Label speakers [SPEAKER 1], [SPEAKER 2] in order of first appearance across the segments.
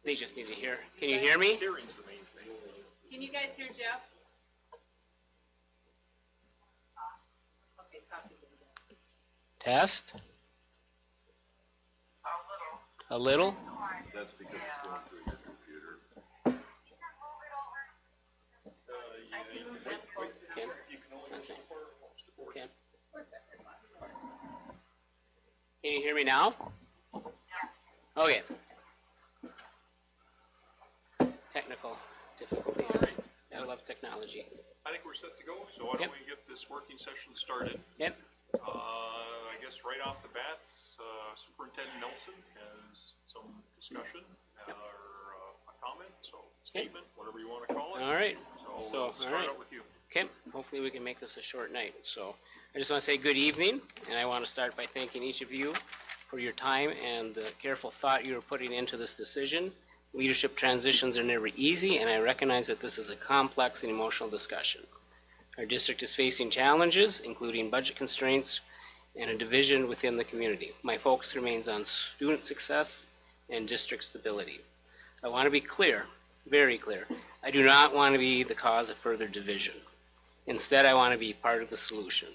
[SPEAKER 1] They just need to hear. Can you hear me?
[SPEAKER 2] Hearing's the main thing.
[SPEAKER 3] Can you guys hear Jeff? Okay, copy.
[SPEAKER 1] Test. A little.
[SPEAKER 2] That's because it's going through your computer.
[SPEAKER 1] Kim? That's it. Kim? Can you hear me now? Okay. Technical difficulties. I love technology.
[SPEAKER 2] I think we're set to go, so why don't we get this working session started?
[SPEAKER 1] Yep.
[SPEAKER 2] I guess right off the bat, Superintendent Nelson has some discussion or a comment, so statement, whatever you want to call it.
[SPEAKER 1] All right.
[SPEAKER 2] So
[SPEAKER 1] So,
[SPEAKER 2] we'll start out with you.
[SPEAKER 1] Okay, hopefully we can make this a short night. So I just want to say good evening, and I want to start by thanking each of you for your time and the careful thought you are putting into this decision. Leadership transitions are never easy, and I recognize that this is a complex and emotional discussion. Our district is facing challenges, including budget constraints and a division within the community. My focus remains on student success and district stability. I want to be clear, very clear. I do not want to be the cause of further division. Instead, I want to be part of the solution,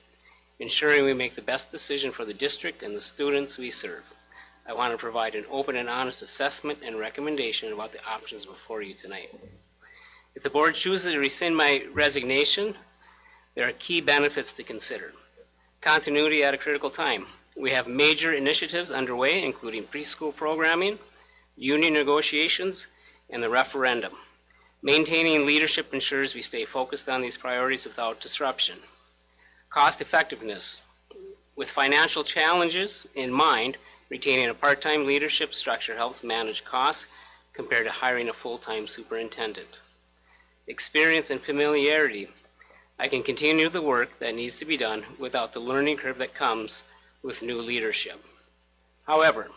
[SPEAKER 1] ensuring we make the best decision for the district and the students we serve. I want to provide an open and honest assessment and recommendation about the options before you tonight. If the board chooses to rescind my resignation, there are key benefits to consider. Continuity at a critical time. We have major initiatives underway, including preschool programming, union negotiations, and the referendum. Maintaining leadership ensures we stay focused on these priorities without disruption. Cost effectiveness. With financial challenges in mind, retaining a part-time leadership structure helps manage costs compared to hiring a full-time superintendent. Experience and familiarity. I can continue the work that needs to be done without the learning curve that comes with new leadership. However,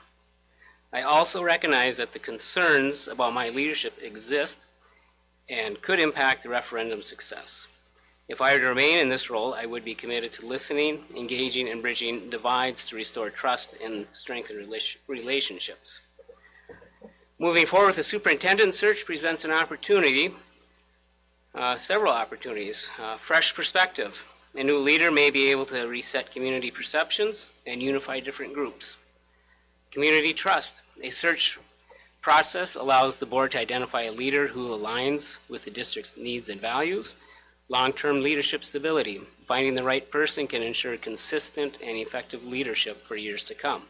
[SPEAKER 1] I also recognize that the concerns about my leadership exist and could impact the referendum success. If I were to remain in this role, I would be committed to listening, engaging, and bridging divides to restore trust and strengthen relationships. Moving forward, the superintendent search presents an opportunity, several opportunities. Fresh perspective. A new leader may be able to reset community perceptions and unify different groups. Community trust. A search process allows the board to identify a leader who aligns with the district's needs and values. Long-term leadership stability. Finding the right person can ensure consistent and effective leadership for years to come.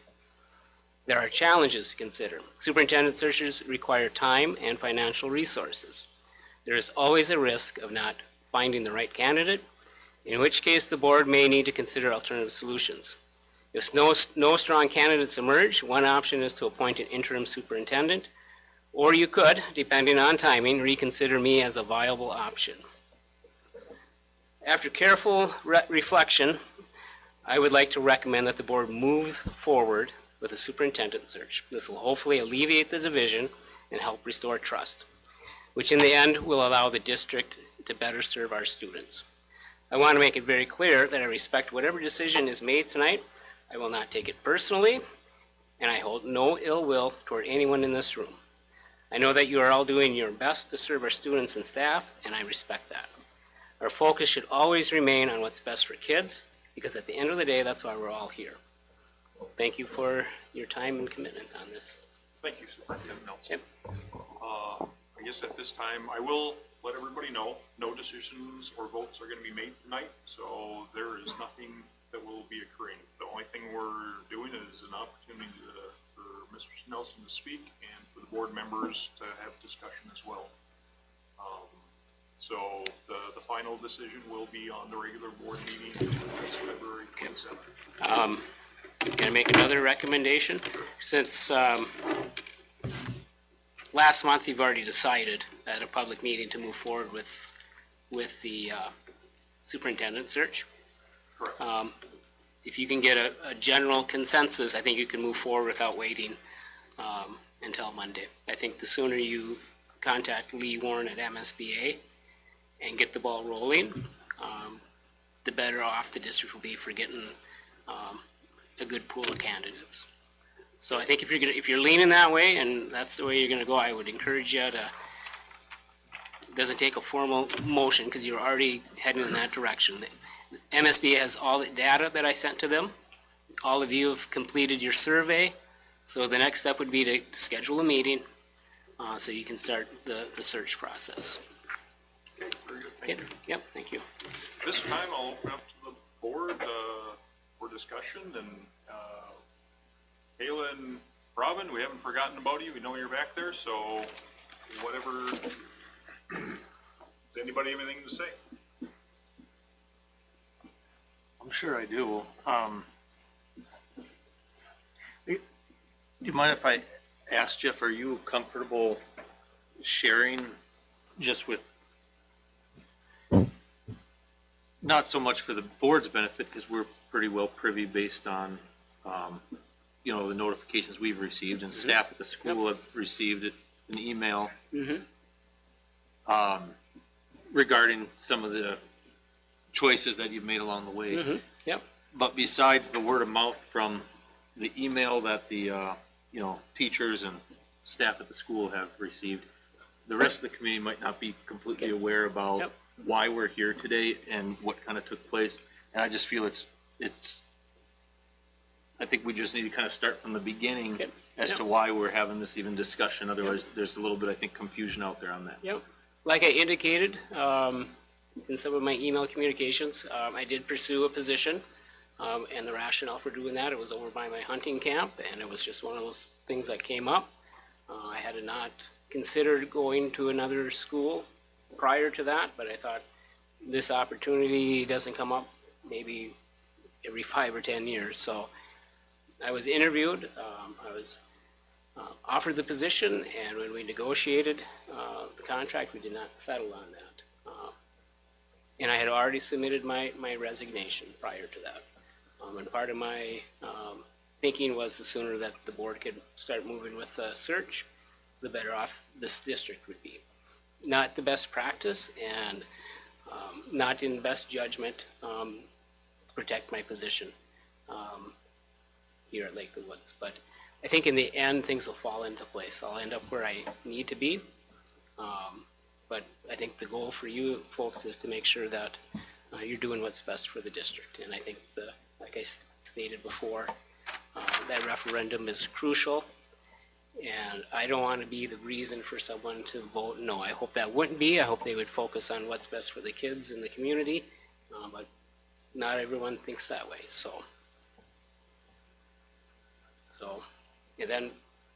[SPEAKER 1] There are challenges to consider. Superintendent searches require time and financial resources. There is always a risk of not finding the right candidate, in which case the board may need to consider alternative solutions. If no strong candidates emerge, one option is to appoint an interim superintendent, or you could, depending on timing, reconsider me as a viable option. After careful reflection, I would like to recommend that the board move forward with a superintendent search. This will hopefully alleviate the division and help restore trust, which in the end will allow the district to better serve our students. I want to make it very clear that I respect whatever decision is made tonight. I will not take it personally, and I hold no ill will toward anyone in this room. I know that you are all doing your best to serve our students and staff, and I respect that. Our focus should always remain on what's best for kids, because at the end of the day, that's why we're all here. Thank you for your time and commitment on this.
[SPEAKER 2] Thank you, Superintendent Nelson.
[SPEAKER 1] Yep.
[SPEAKER 2] I guess at this time, I will let everybody know, no decisions or votes are going to be made tonight, so there is nothing that will be occurring. The only thing we're doing is an opportunity for Mr. Nelson to speak and for the board members to have discussion as well. So the final decision will be on the regular board meeting this February 27th.
[SPEAKER 1] Can I make another recommendation? Since last month you've already decided at a public meeting to move forward with the superintendent search.
[SPEAKER 2] Correct.
[SPEAKER 1] If you can get a general consensus, I think you can move forward without waiting until Monday. I think the sooner you contact Lee Warren at MSBA and get the ball rolling, the better off the district will be for getting a good pool of candidates. So I think if you're leaning that way and that's the way you're gonna go, I would encourage you to, doesn't take a formal motion because you're already heading in that direction. The MSBA has all the data that I sent to them. All of you have completed your survey. So the next step would be to schedule a meeting so you can start the search process.
[SPEAKER 2] Okay, very good, thank you.
[SPEAKER 1] Yep, thank you.
[SPEAKER 2] This time I'll open up to the board for discussion, and Kayla and Robin, we haven't forgotten about you. We know you're back there, so whatever. Does anybody have anything to say?
[SPEAKER 4] I'm sure I do. Do you mind if I ask Jeff, are you comfortable sharing just with, not so much for the board's benefit, because we're pretty well privy based on, you know, the notifications we've received, and staff at the school have received an email regarding some of the choices that you've made along the way.
[SPEAKER 1] Yep.
[SPEAKER 4] But besides the word of mouth from the email that the you know, teachers and staff at the school have received, the rest of the community might not be completely aware about why we're here today and what kind of took place. And I just feel it's I think we just need to kind of start from the beginning as to why we're having this even discussion. Otherwise, there's a little bit, I think, confusion out there on that.
[SPEAKER 1] Yep. Like I indicated in some of my email communications, I did pursue a position, and the rationale for doing that, it was over by my hunting camp, and it was just one of those things that came up. I had not considered going to another school prior to that, but I thought this opportunity doesn't come up maybe every 5 or 10 years. So I was interviewed, I was offered the position, and when we negotiated the contract, we did not settle on that. And I had already submitted my resignation prior to that. And part of my thinking was the sooner that the board could start moving with the search, the better off this district would be. Not the best practice, and not in best judgment to protect my position here at Lake of the Woods. But I think in the end, things will fall into place. I'll end up where I need to be. But I think the goal for you folks is to make sure that you're doing what's best for the district. And I think, like I stated before, that referendum is crucial. And I don't want to be the reason for someone to vote no. I hope that wouldn't be. I hope they would focus on what's best for the kids in the community. But not everyone thinks that way. So, and then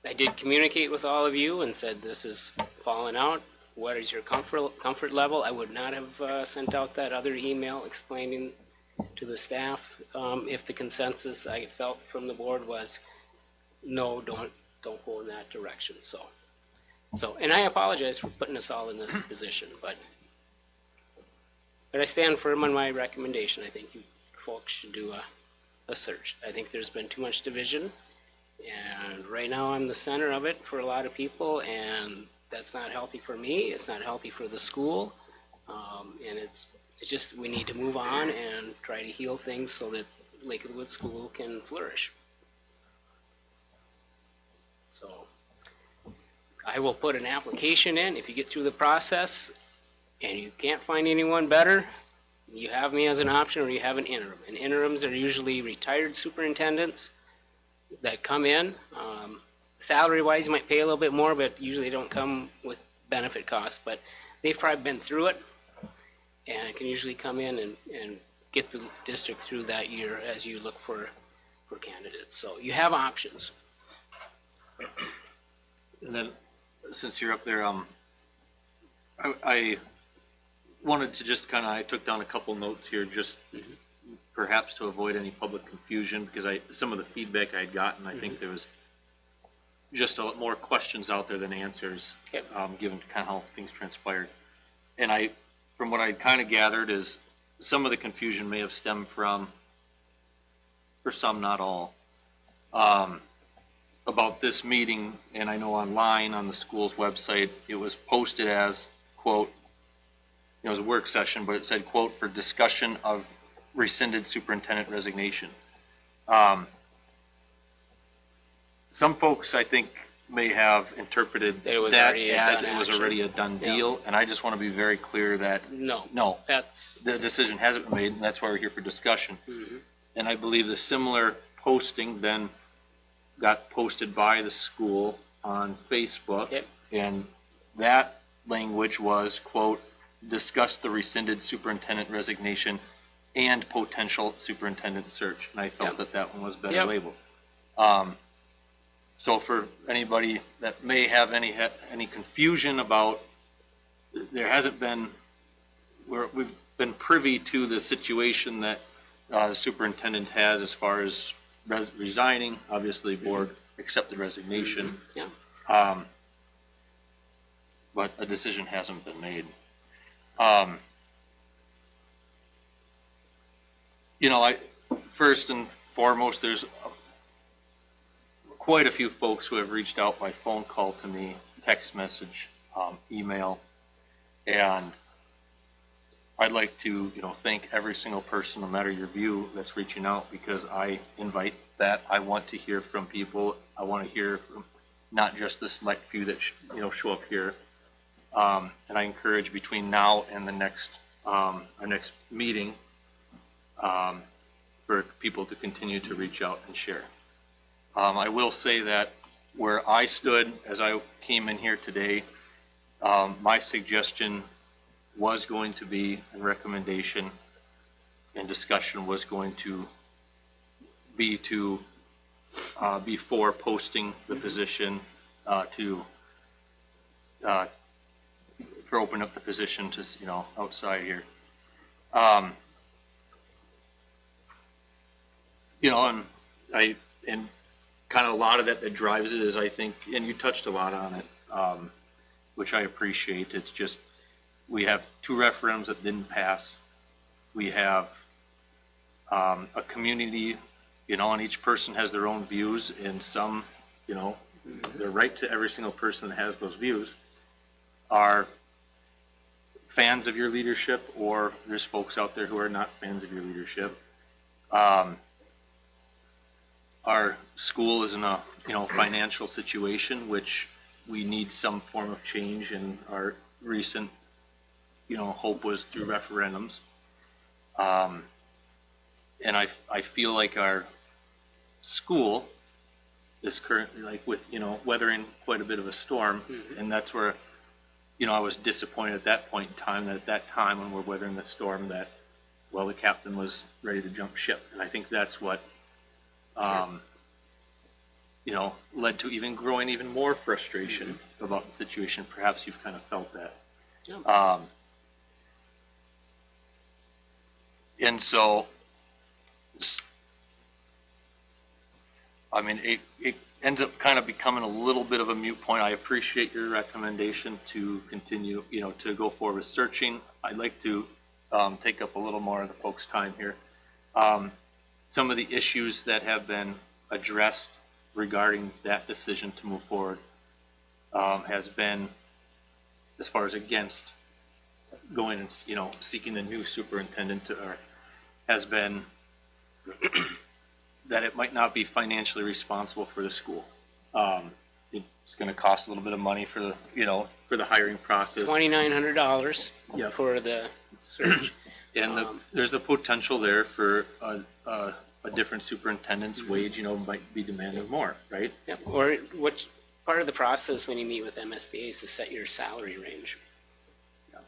[SPEAKER 1] I did communicate with all of you and said this is falling out. What is your comfort level? I would not have sent out that other email explaining to the staff if the consensus I felt from the board was no, don't go in that direction. So, and I apologize for putting us all in this position, but I stand firm on my recommendation. I think you folks should do a search. I think there's been too much division, and right now I'm the center of it for a lot of people, and that's not healthy for me. It's not healthy for the school, and it's just we need to move on and try to heal things so that Lake of the Woods School can flourish. So I will put an application in. If you get through the process and you can't find anyone better, you have me as an option, or you have an interim. And interims are usually retired superintendents that come in. Salary-wise, you might pay a little bit more, but usually they don't come with benefit costs. But they've probably been through it and can usually come in and get the district through that year as you look for candidates. So you have options.
[SPEAKER 4] And then, since you're up there, I wanted to just kind of, I took down a couple notes here, just perhaps to avoid any public confusion, because some of the feedback I had gotten, I think there was just a lot more questions out there than answers, given kind of how things transpired. And from what I kind of gathered, is some of the confusion may have stemmed from, for some, not all, about this meeting. And I know online on the school's website, it was posted as, quote, it was a work session, but it said, quote, for discussion of rescinded superintendent resignation. some folks, I think, may have interpreted
[SPEAKER 1] That it was
[SPEAKER 4] that
[SPEAKER 1] already a
[SPEAKER 4] as
[SPEAKER 1] done
[SPEAKER 4] it was
[SPEAKER 1] action.
[SPEAKER 4] already a done
[SPEAKER 1] Yeah.
[SPEAKER 4] deal, and I just want to be very clear that,
[SPEAKER 1] No,
[SPEAKER 4] no,
[SPEAKER 1] that's,
[SPEAKER 4] the decision hasn't been made, and that's why we're here for discussion.
[SPEAKER 1] mhm.
[SPEAKER 4] And I believe the similar posting then got posted by the school on Facebook.
[SPEAKER 1] Yep.
[SPEAKER 4] And that language was, quote, discuss the rescinded superintendent resignation and potential superintendent search. And I felt
[SPEAKER 1] Yep.
[SPEAKER 4] that that one was better
[SPEAKER 1] Yep.
[SPEAKER 4] labeled. So for anybody that may have any confusion about, there hasn't been, we've been privy to the situation that the superintendent has as far as resigning. Obviously, board accepted resignation.
[SPEAKER 1] Yeah.
[SPEAKER 4] But a decision hasn't been made. First and foremost, there's quite a few folks who have reached out by phone call to me, text message, email, and I'd like to, thank every single person, no matter your view, that's reaching out, because I invite that. I want to hear from people. I want to hear from not just the select few that show up here. And I encourage between now and the next our next meeting for people to continue to reach out and share. I will say that where I stood as I came in here today, my suggestion was going to be, and recommendation and discussion was going to be to, before posting the position, for open up the position to, outside here. And kind of a lot of that drives it is, I think, and you touched a lot on it, which I appreciate. It's just, we have 2 referendums that didn't pass. We have a community, and each person has their own views, and some, they're right to every single person that has those views, are fans of your leadership, or there's folks out there who are not fans of your leadership. Our school is in a financial situation which we need some form of change, and our recent hope was through referendums. And I feel like our school is currently weathering quite a bit of a storm, and that's where I was disappointed at that point in time, that at that time when we're weathering the storm, that the captain was ready to jump ship. And I think that's what led to even growing even more frustration about the situation. Perhaps you've kind of felt that.
[SPEAKER 1] Yeah.
[SPEAKER 4] And so, it ends up kind of becoming a little bit of a moot point. I appreciate your recommendation to continue, to go forward with searching. I'd like to take up a little more of the folks' time here. Some of the issues that have been addressed regarding that decision to move forward has been, as far as against going and seeking the new superintendent, has been that it might not be financially responsible for the school. It's going to cost a little bit of money for the hiring process.
[SPEAKER 1] $2,900
[SPEAKER 4] Yep.
[SPEAKER 1] for the search.
[SPEAKER 4] And there's the potential there for a different superintendent's wage, might be demanding more, right?
[SPEAKER 1] Yep. Or which part of the process when you meet with MSBA is to set your salary range.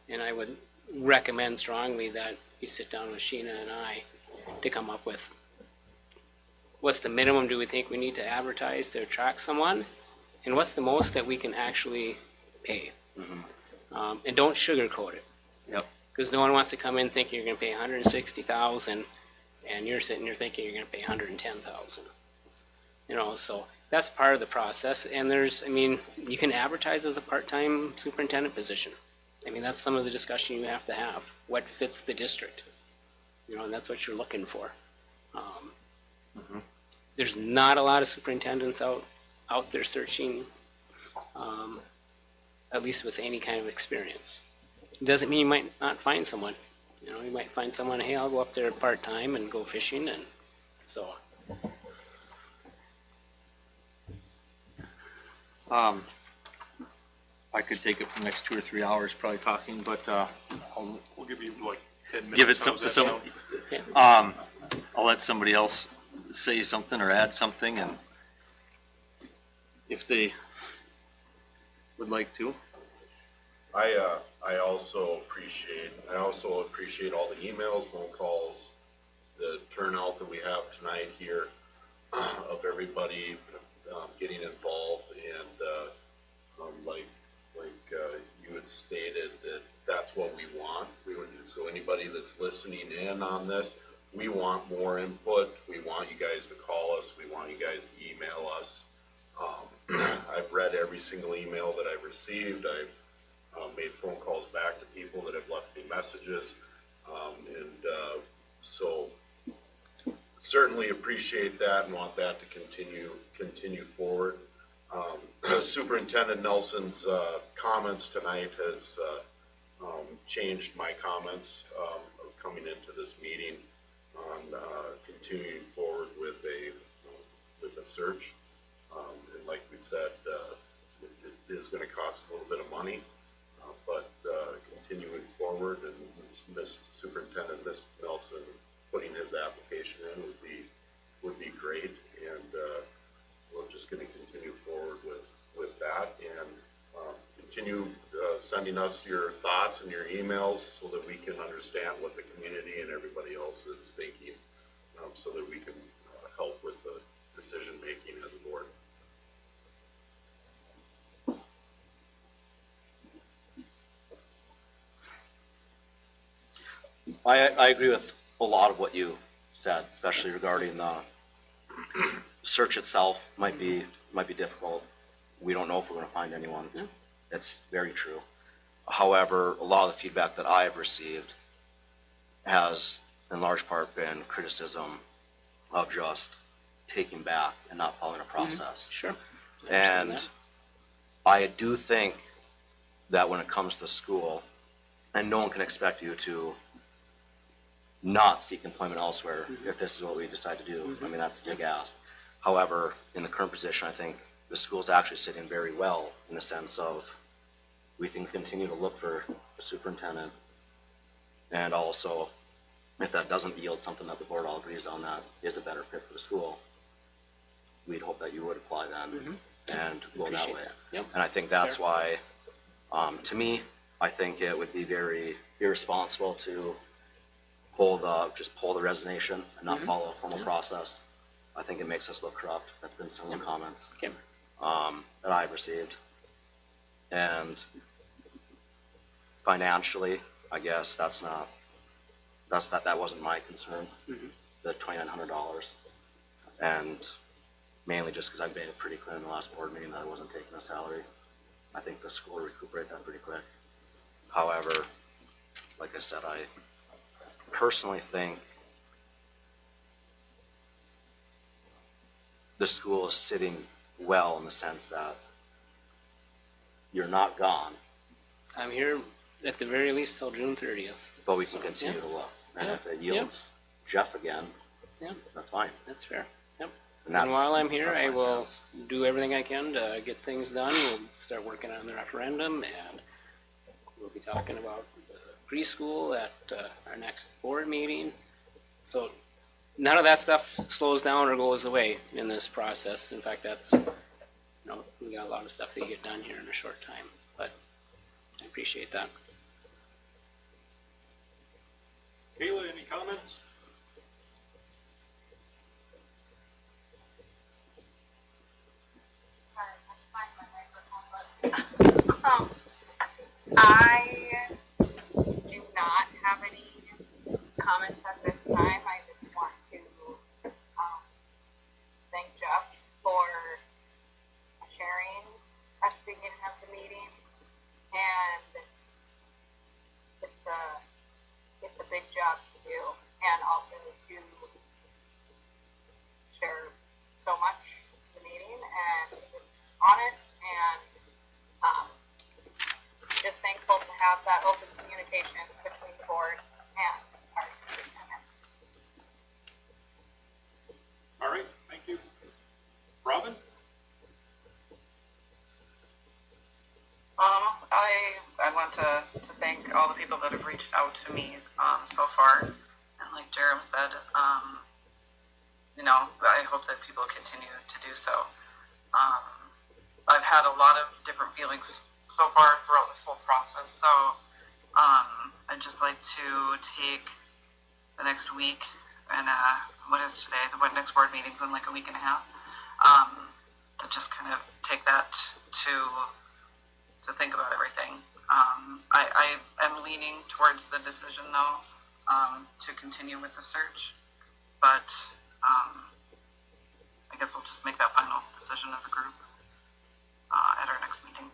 [SPEAKER 1] And I would recommend strongly that you sit down with Sheena and I to come up with what's the minimum do we think we need to advertise to attract someone, and what's the most that we can actually pay. And don't sugarcoat it.
[SPEAKER 4] Yep.
[SPEAKER 1] Because no one wants to come in thinking you're going to pay $160,000, and you're sitting there thinking you're going to pay $110,000. So that's part of the process. And you can advertise as a part-time superintendent position. That's some of the discussion you have to have. What fits the district? And that's what you're looking for. There's not a lot of superintendents out there searching, at least with any kind of experience. It doesn't mean you might not find someone. You might find someone, hey, I'll go up there part-time and go fishing, and so.
[SPEAKER 4] I could take it for the next 2 or 3 hours probably talking, but,
[SPEAKER 2] We'll give you like 10 minutes.
[SPEAKER 4] give it
[SPEAKER 2] How's
[SPEAKER 4] to
[SPEAKER 2] that
[SPEAKER 4] some,
[SPEAKER 2] sound?
[SPEAKER 4] I'll let somebody else say something or add something, and if they would like to.
[SPEAKER 5] I also appreciate all the emails, phone calls, the turnout that we have tonight here of everybody getting involved, and like you had stated that's what we want. So anybody that's listening in on this, we want more input. We want you guys to call us. We want you guys to email us. I've read every single email that I've received. I've made phone calls back to people that have left me messages, so certainly appreciate that and want that to continue forward. Superintendent Nelson's comments tonight has changed my comments coming into this meeting on continuing forward with a search. And like we said, it is going to cost a little bit of money, but continuing forward, and Superintendent Nelson putting his application in would be great, and we're just going to continue forward with that, and continue sending us your thoughts and your emails so that we can understand what the community and everybody else is thinking, so that we can help with the decision making as a board.
[SPEAKER 6] I agree with a lot of what you said, especially regarding the search itself might be difficult. We don't know if we're going to find anyone.
[SPEAKER 1] Yeah.
[SPEAKER 6] That's very true. However, a lot of the feedback that I have received has in large part been criticism of just taking back and not following a process.
[SPEAKER 1] Sure.
[SPEAKER 6] And I do think that when it comes to school, and no one can expect you to not seek employment elsewhere if this is what we decide to do. I mean, that's a big ask. However, in the current position, I think the school's actually sitting very well in the sense of we can continue to look for a superintendent, and also if that doesn't yield something that the board all agrees on that is a better fit for the school, we'd hope that you would apply then and go that way.
[SPEAKER 1] Yep.
[SPEAKER 6] And I think that's why, to me, I think it would be very irresponsible to just pull the resignation and not follow a formal process. I think it makes us look corrupt. That's been some of the comments that I've received. And financially, I guess that wasn't my concern, the $2,900. And mainly just because I made it pretty clear in the last board meeting that I wasn't taking a salary. I think the school will recuperate that pretty quick. However, like I said, I personally think the school is sitting well in the sense that you're not gone,
[SPEAKER 1] I'm here at the very least till June 30th.
[SPEAKER 6] but we can continue to look. And if it yields Jeff again, that's fine.
[SPEAKER 1] That's fair. Yep.
[SPEAKER 6] And
[SPEAKER 1] And while I'm here,
[SPEAKER 6] that's
[SPEAKER 1] I
[SPEAKER 6] my
[SPEAKER 1] will
[SPEAKER 6] sense.
[SPEAKER 1] do everything I can to get things done. We'll start working on the referendum, and we'll be talking about preschool at our next board meeting. So none of that stuff slows down or goes away in this process. In fact, we got a lot of stuff to get done here in a short time, but I appreciate that.
[SPEAKER 2] Kayla, any comments?
[SPEAKER 3] Sorry, I find my microphone button. I do not have any comments at this time. I just want to thank Jeff for sharing at the beginning of the meeting, and it's a big job to do, and also to share so much in the meeting, and it's honest, and just thankful to have that open communication between the board and our superintendent.
[SPEAKER 2] All right, thank you. Robin?
[SPEAKER 7] reached out to me so far. And like Jerem said, you know, I hope that people continue to do so. I've had a lot of different feelings so far throughout this whole process. So I'd just like to take the next week and what is today? The next board meeting's in like a week and a half. To just kind of take that to think about everything. I am leaning towards the decision though, to continue with the search, but I guess we'll just make that final decision as a group at our next meeting.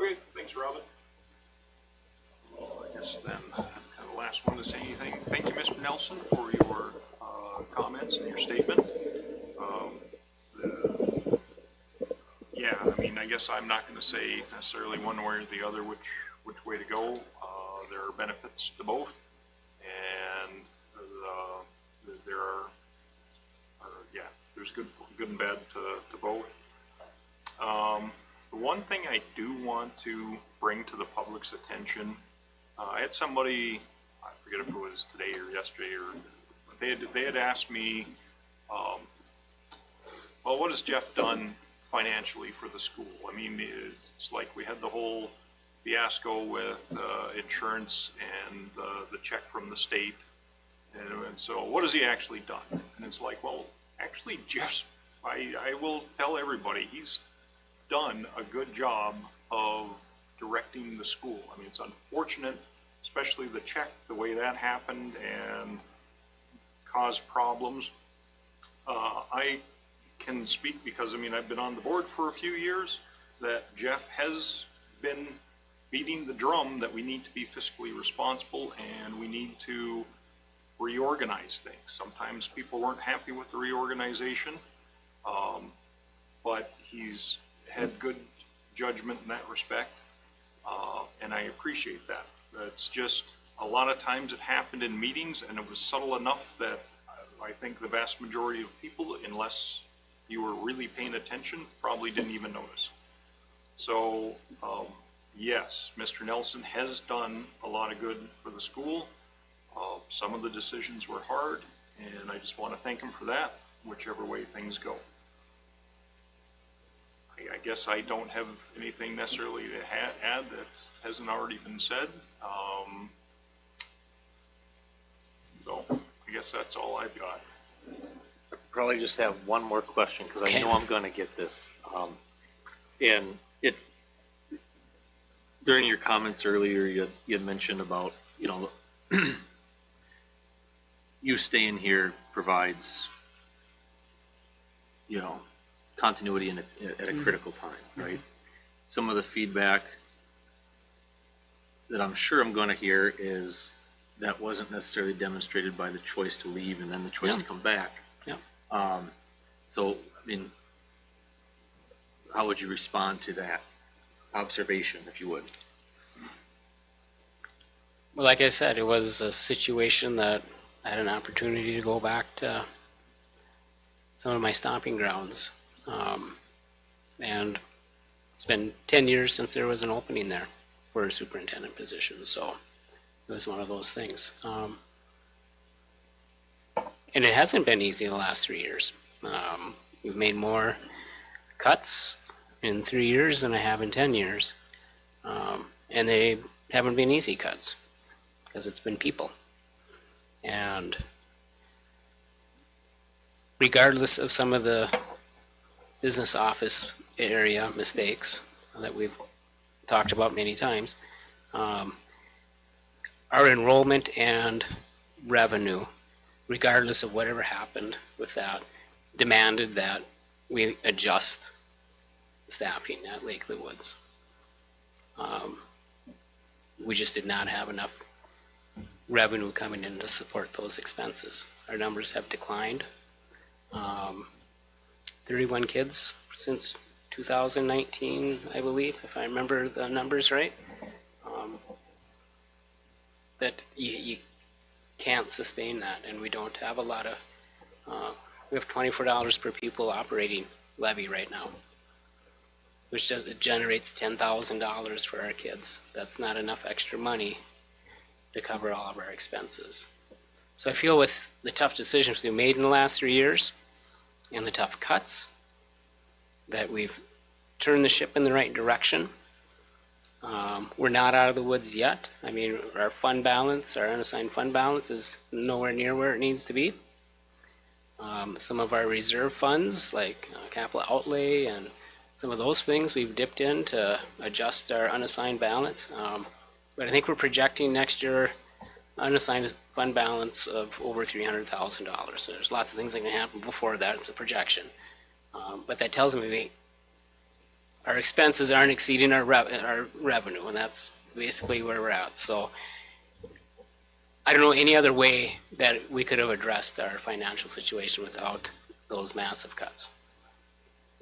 [SPEAKER 2] Okay, thanks, Robin. Well, I guess then, kind of the last one to say anything. Thank you, Mr. Nelson, for your comments and your statement. Yeah, I mean, I guess I'm not going to say necessarily one way or the other which way to go. There are benefits to both, and there are yeah, there's good and bad to both. The one thing I do want to bring to the public's attention, I had somebody, I forget if it was today or yesterday, or they had asked me, well, what has Jeff done financially for the school? I mean, it's like we had the whole fiasco with insurance and the check from the state, and so what has he actually done? And it's like, well, actually, Jeff, I will tell everybody, he's done a good job of directing the school. I mean, it's unfortunate, especially the check, the way that happened and caused problems. I can speak because, I mean, I've been on the board for a few years, that Jeff has been beating the drum that we need to be fiscally responsible and we need to reorganize things. Sometimes people weren't happy with the reorganization, but he's had good judgment in that respect, and I appreciate that. It's just a lot of times it happened in meetings and it was subtle enough that I think the vast majority of people, unless you were really paying attention, probably didn't even notice. So yes, Mr. Nelson has done a lot of good for the school. Some of the decisions were hard, and I just want to thank him for that, whichever way things go. I guess I don't have anything necessarily to add that hasn't already been said. So I guess that's all I've got.
[SPEAKER 4] I probably just have one more question because I know I'm going to get this. And it's during your comments earlier, you had mentioned about, you know, you staying here provides, you know, continuity at a critical time, right? Some of the feedback that I'm sure I'm going to hear is that wasn't necessarily demonstrated by the choice to leave and then the choice to come back. Yeah. So, I mean, how would you respond to that observation, if you would?
[SPEAKER 1] Well, like I said, it was a situation that I had an opportunity to go back to some of my stomping grounds. And it's been 10 years since there was an opening there for a superintendent position, so it was one of those things. And it hasn't been easy the last 3 years. We've made more cuts in 3 years than I have in 10 years. And they haven't been easy cuts because it's been people. And regardless of some of the business office area mistakes that we've talked about many times, our enrollment and revenue, regardless of whatever happened with that, demanded that we adjust staffing at Lakely Woods. We just did not have enough revenue coming in to support those expenses. Our numbers have declined. 31 kids since 2019, I believe, if I remember the numbers right. That you can't sustain that, and we don't have a lot of, we have $24 per pupil operating levy right now. it generates $10,000 for our kids. That's not enough extra money to cover all of our expenses. So I feel with the tough decisions we made in the last 3 years and the tough cuts that we've turned the ship in the right direction. We're not out of the woods yet. I mean, our fund balance, our unassigned fund balance is nowhere near where it needs to be. Some of our reserve funds, like capital outlay and some of those things, we've dipped in to adjust our unassigned balance. But I think we're projecting next year unassigned fund balance of over $300,000. So there's lots of things that can happen before that. It's a projection. But that tells me our expenses aren't exceeding our revenue, and that's basically where we're at. So I don't know any other way that we could have addressed our financial situation without those massive cuts.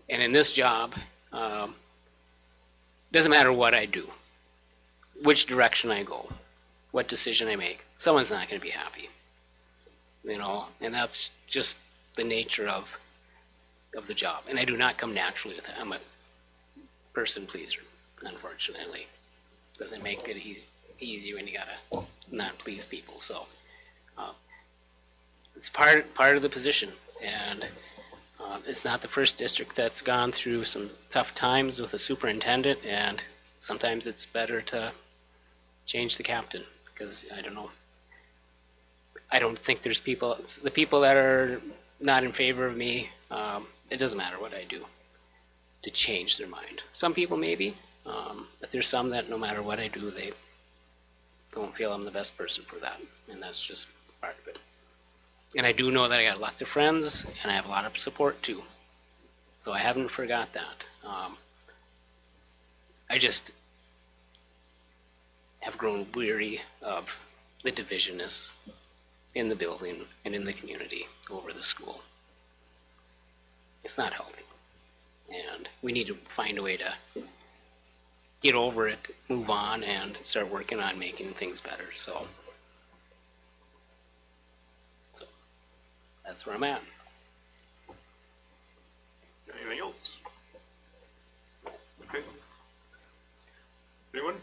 [SPEAKER 1] And in this job, doesn't matter what I do, which direction I go, what decision I make, someone's not going to be happy. You know, and that's just the nature of the job. And I do not come naturally with that. I'm a person pleaser, unfortunately. Doesn't make it easy when you gotta not please people. So it's part of the position, and it's not the first district that's gone through some tough times with a superintendent, and sometimes it's better to change the captain, because I don't know. I don't think there's the people that are not in favor of me, it doesn't matter what I do to change their mind. Some people maybe, but there's some that no matter what I do, they don't feel I'm the best person for that, and that's just part of it. And I do know that I got lots of friends, and I have a lot of support too. So I haven't forgot that. I just have grown weary of the divisionness in the building and in the community over the school. It's not healthy. And we need to find a way to get over it, move on, and start working on making things better. So that's where I'm at.
[SPEAKER 2] Anything else? Okay. Anyone?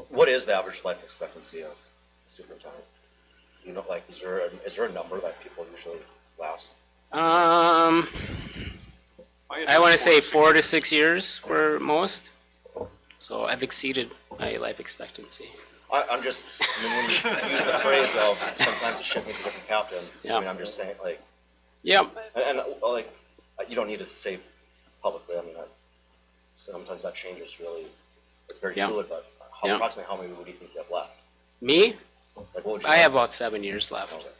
[SPEAKER 6] What is the average life expectancy of a superintendent? You know, like, is there a number that people usually last?
[SPEAKER 1] I want to say 4 to 6 years for most. So I've exceeded my life expectancy.
[SPEAKER 6] I'm just, I mean, when you use the phrase of sometimes the ship needs a different captain,
[SPEAKER 1] Yeah.
[SPEAKER 6] I mean, I'm just saying, like,
[SPEAKER 1] Yep.
[SPEAKER 6] and like, you don't need to say publicly, I mean, sometimes that changes really, it's very
[SPEAKER 1] Yeah.
[SPEAKER 6] fluid, but
[SPEAKER 1] Yeah.
[SPEAKER 6] approximately how many would you think you have left?
[SPEAKER 1] Me?
[SPEAKER 6] Like, what would you
[SPEAKER 1] I have
[SPEAKER 6] like?
[SPEAKER 1] about 7 years left.
[SPEAKER 6] Okay,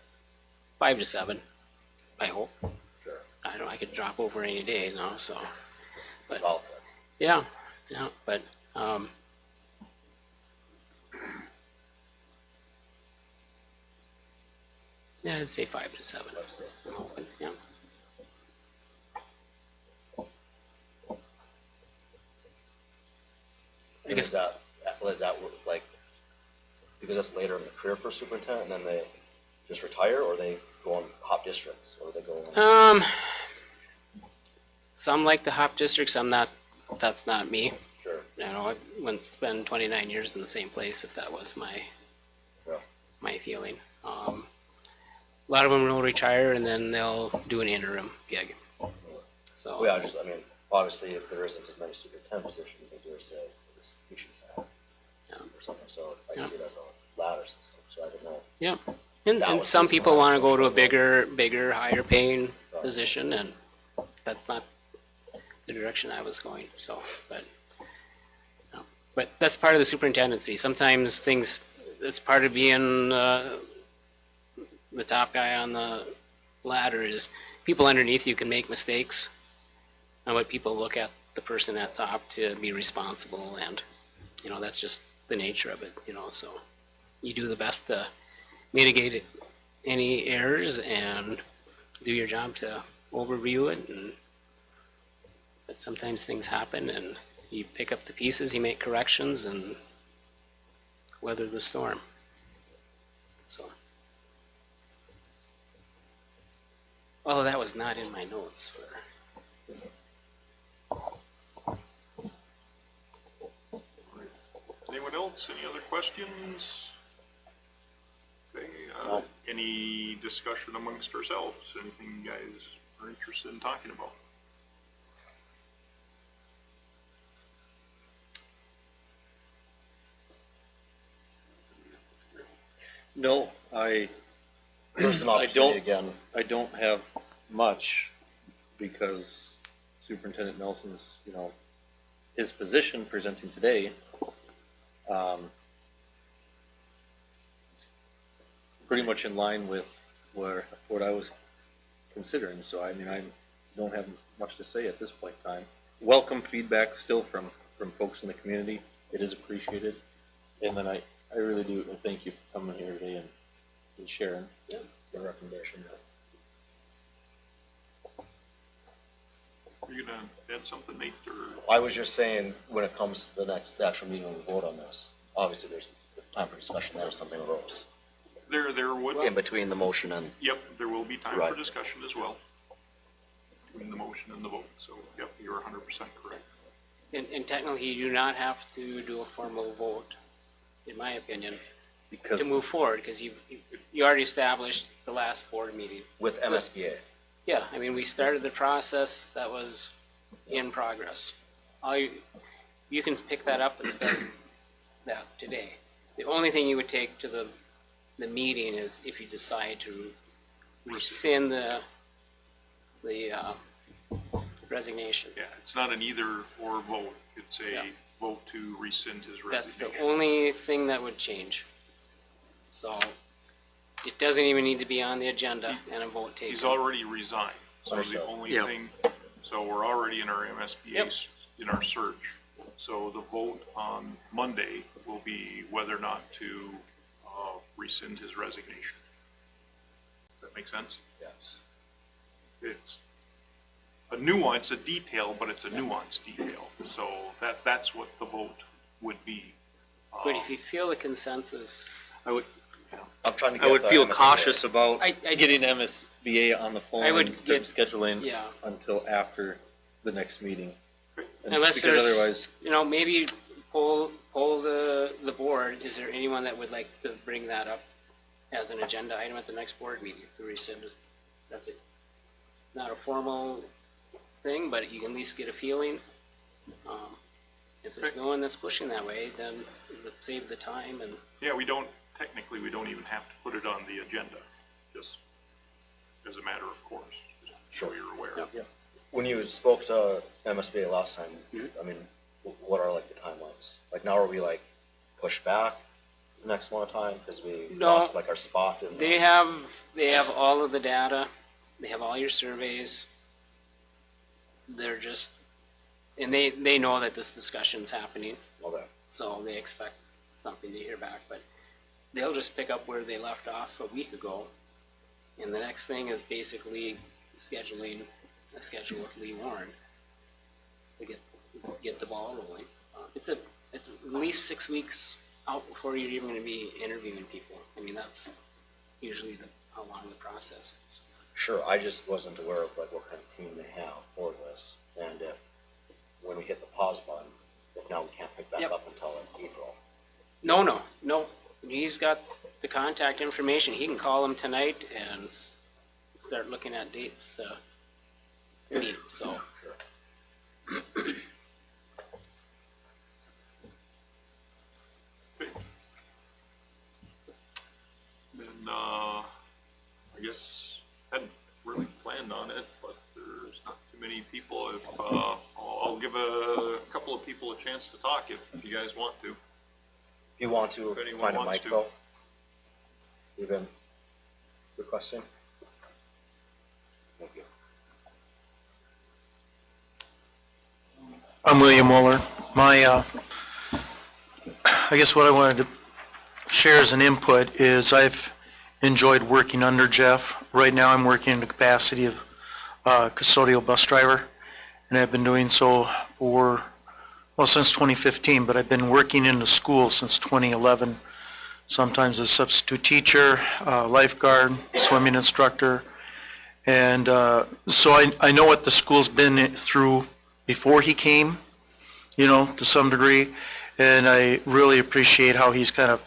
[SPEAKER 1] 5 to 7, I hope.
[SPEAKER 6] sure.
[SPEAKER 1] I don't. I could drop over any day, you know. So, but
[SPEAKER 6] Well,
[SPEAKER 1] yeah, but yeah, I'd say 5 to 7.
[SPEAKER 6] let's see.
[SPEAKER 1] I'm hoping. Yeah.
[SPEAKER 6] And is that like, because that's later in the career for a superintendent, and then they just retire, or they go on hop districts, or they go on?
[SPEAKER 1] Some like the hop districts. I'm not. That's not me.
[SPEAKER 6] Sure.
[SPEAKER 1] You know, I wouldn't spend 29 years in the same place if that was my
[SPEAKER 6] Yeah.
[SPEAKER 1] my feeling. A lot of them will retire and then they'll do an interim gig. So
[SPEAKER 6] Well, yeah, I mean, obviously, there isn't as many superintendent positions as there is, say, this teaching staff
[SPEAKER 1] Yeah.
[SPEAKER 6] or something, so I
[SPEAKER 1] Yeah.
[SPEAKER 6] see it as a ladder system, so I don't know.
[SPEAKER 1] yeah, and
[SPEAKER 6] That was
[SPEAKER 1] some
[SPEAKER 6] the
[SPEAKER 1] people
[SPEAKER 6] reason why I
[SPEAKER 1] want to
[SPEAKER 6] was
[SPEAKER 1] go to
[SPEAKER 6] so
[SPEAKER 1] a
[SPEAKER 6] sure.
[SPEAKER 1] bigger, higher paying
[SPEAKER 6] Right.
[SPEAKER 1] position, and that's not the direction I was going. So, but that's part of the superintendency. Sometimes things. It's part of being the top guy on the ladder is people underneath you can make mistakes, and what people look at the person at top to be responsible, and you know that's just the nature of it. You know, so you do the best to mitigate any errors and do your job to overview it, but sometimes things happen and you pick up the pieces, you make corrections, and weather the storm. So, although that was not in my notes for
[SPEAKER 2] what else? Any other questions? Okay,
[SPEAKER 6] No.
[SPEAKER 2] any discussion amongst ourselves? Anything you guys are interested in talking about?
[SPEAKER 4] No, I
[SPEAKER 6] There's an
[SPEAKER 4] I
[SPEAKER 6] opportunity
[SPEAKER 4] don't-
[SPEAKER 6] again.
[SPEAKER 4] I don't have much because Superintendent Nelson's, his position presenting today, it's pretty much in line with what I was considering. So, I don't have much to say at this point in time. Welcome feedback still from folks in the community. It is appreciated. And then I really do thank you for coming here today and sharing the recommendation.
[SPEAKER 2] Are you gonna add something, Nate, or?
[SPEAKER 6] I was just saying, when it comes to the actual meeting when we vote on this, obviously there's time for discussion there if something arose.
[SPEAKER 2] There would,
[SPEAKER 6] In between the motion and,
[SPEAKER 2] yep, there will be time for
[SPEAKER 6] Right.
[SPEAKER 2] discussion as well. Between the motion and the vote, so, yep, you're 100% correct.
[SPEAKER 1] And technically, you do not have to do a formal vote, in my opinion,
[SPEAKER 4] Because
[SPEAKER 1] to move forward, because you already established the last board meeting.
[SPEAKER 6] with
[SPEAKER 1] So-
[SPEAKER 6] MSBA.
[SPEAKER 1] Yeah, I mean, we started the process that was in progress. You can pick that up and start that today. The only thing you would take to the meeting is if you decide to rescind the resignation.
[SPEAKER 2] Yeah, it's not an either or vote, it's
[SPEAKER 1] Yeah.
[SPEAKER 2] a vote to rescind his
[SPEAKER 1] That's the
[SPEAKER 2] resignation.
[SPEAKER 1] only thing that would change. So it doesn't even need to be on the agenda and a vote taken.
[SPEAKER 2] He's already resigned, so the
[SPEAKER 6] Understood.
[SPEAKER 2] only
[SPEAKER 4] Yeah.
[SPEAKER 2] thing, so we're already in our MSBA's, in our search. So the vote on Monday will be whether or not to rescind his resignation. Does that make sense?
[SPEAKER 6] Yes.
[SPEAKER 2] It's a nuance, a detail, but it's a nuanced detail. So that's what the vote would be.
[SPEAKER 1] But if you feel the consensus,
[SPEAKER 6] I'm trying to get
[SPEAKER 4] I would
[SPEAKER 6] the
[SPEAKER 4] feel
[SPEAKER 6] MSBA.
[SPEAKER 4] cautious about
[SPEAKER 1] I-
[SPEAKER 4] getting MSBA on the phone
[SPEAKER 1] I would
[SPEAKER 4] instead of
[SPEAKER 1] get-
[SPEAKER 4] scheduling
[SPEAKER 1] yeah.
[SPEAKER 4] until after the next meeting. And
[SPEAKER 1] Unless
[SPEAKER 4] because
[SPEAKER 1] there's,
[SPEAKER 4] otherwise,
[SPEAKER 1] maybe poll the board, is there anyone that would like to bring that up as an agenda item at the next board meeting to rescind it? That's it. It's not a formal thing, but you can at least get a feeling. If there's no one that's pushing that way, then let's save the time and,
[SPEAKER 2] Yeah, technically, we don't even have to put it on the agenda, just as a matter of course, just so you're aware.
[SPEAKER 6] Yeah. When you spoke to MSBA last time,
[SPEAKER 1] Mhm.
[SPEAKER 6] I mean, what are like the timelines? Like now are we like pushed back the next amount of time because we
[SPEAKER 1] No.
[SPEAKER 6] lost like our spot in
[SPEAKER 1] they have all of the data, they have all your surveys. They're just, and they know that this discussion's happening.
[SPEAKER 6] Okay.
[SPEAKER 1] So they expect something to hear back, but they'll just pick up where they left off a week ago. And the next thing is basically scheduling a schedule with Lee Warren to get the ball rolling. It's at least 6 weeks out before you're even going to be interviewing people. I mean, that's usually how long the process is.
[SPEAKER 6] Sure, I just wasn't aware of like what kind of team they have for this, and if when we hit the pause button, if now we can't pick back
[SPEAKER 1] Yep.
[SPEAKER 6] up until like April.
[SPEAKER 1] No. He's got the contact information. He can call them tonight and start looking at dates to meet. So
[SPEAKER 6] Sure.
[SPEAKER 2] Then, I guess, hadn't really planned on it, but there's not too many people. If, I'll give a couple of people a chance to talk if you guys want to.
[SPEAKER 6] If you want to
[SPEAKER 2] If anyone
[SPEAKER 6] find a
[SPEAKER 2] wants
[SPEAKER 6] mic
[SPEAKER 2] to.
[SPEAKER 6] though, even requesting. Thank you.
[SPEAKER 8] I'm William Mueller. I guess what I wanted to share as an input is I've enjoyed working under Jeff. Right now I'm working in the capacity of custodial bus driver, and I've been doing so since 2015, but I've been working in the school since 2011, sometimes as substitute teacher, lifeguard, swimming instructor, and so I know what the school's been through before he came, to some degree, And I really appreciate how he's kind of,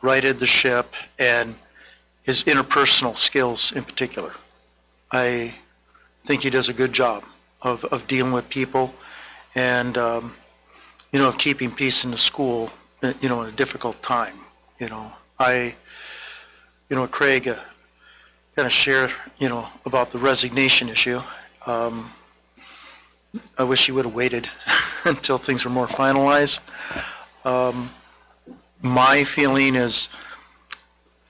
[SPEAKER 8] righted the ship and his interpersonal skills in particular. I think he does a good job of dealing with people and, of keeping peace in the school, in a difficult time. Craig, kind of share, about the resignation issue. I wish he would have waited until things were more finalized. My feeling is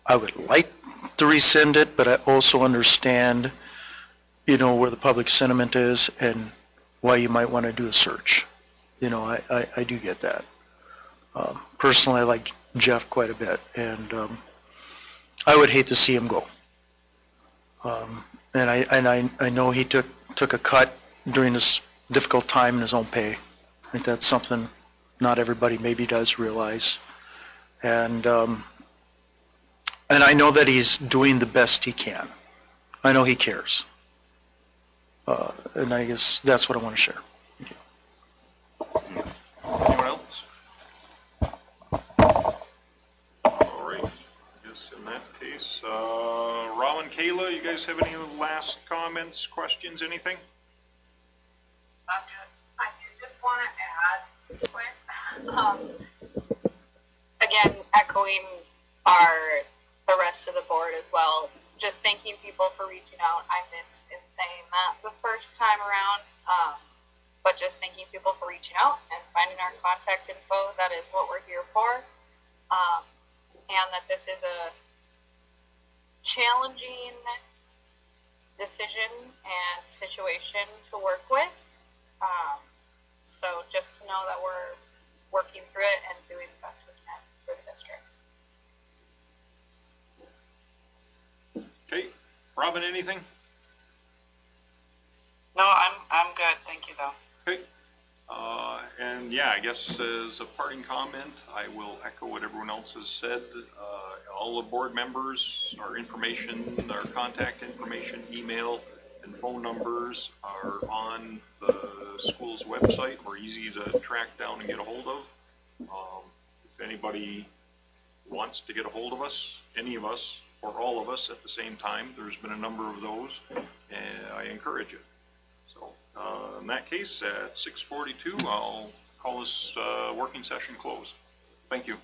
[SPEAKER 8] I would like to rescind it, but I also understand, where the public sentiment is and why you might want to do a search. I do get that. Personally, I like Jeff quite a bit, and I would hate to see him go. And I know he took a cut during this difficult time in his own pay. I think that's something not everybody maybe does realize. And I know that he's doing the best he can. I know he cares. And I guess that's what I want to share. Thank you.
[SPEAKER 2] Anyone else? All right, I guess in that case, Rob and Kayla, you guys have any last comments, questions, anything?
[SPEAKER 3] I do just want to add quick, again, echoing the rest of the board as well, just thanking people for reaching out. I missed in saying that the first time around, but just thanking people for reaching out and finding our contact info. That is what we're here for. And that this is a challenging decision and situation to work with. So just to know that we're working through it and doing the best we can for the district.
[SPEAKER 2] Okay, Robin, anything?
[SPEAKER 7] No, I'm good. Thank you, though.
[SPEAKER 2] Okay. And yeah, I guess as a parting comment, I will echo what everyone else has said. All the board members, our information, our contact information, email, and phone numbers are on the school's website. We're easy to track down and get a hold of. If anybody wants to get a hold of us, any of us, or all of us at the same time, there's been a number of those, and I encourage it. So in that case, at 6:42, I'll call this working session closed. Thank you.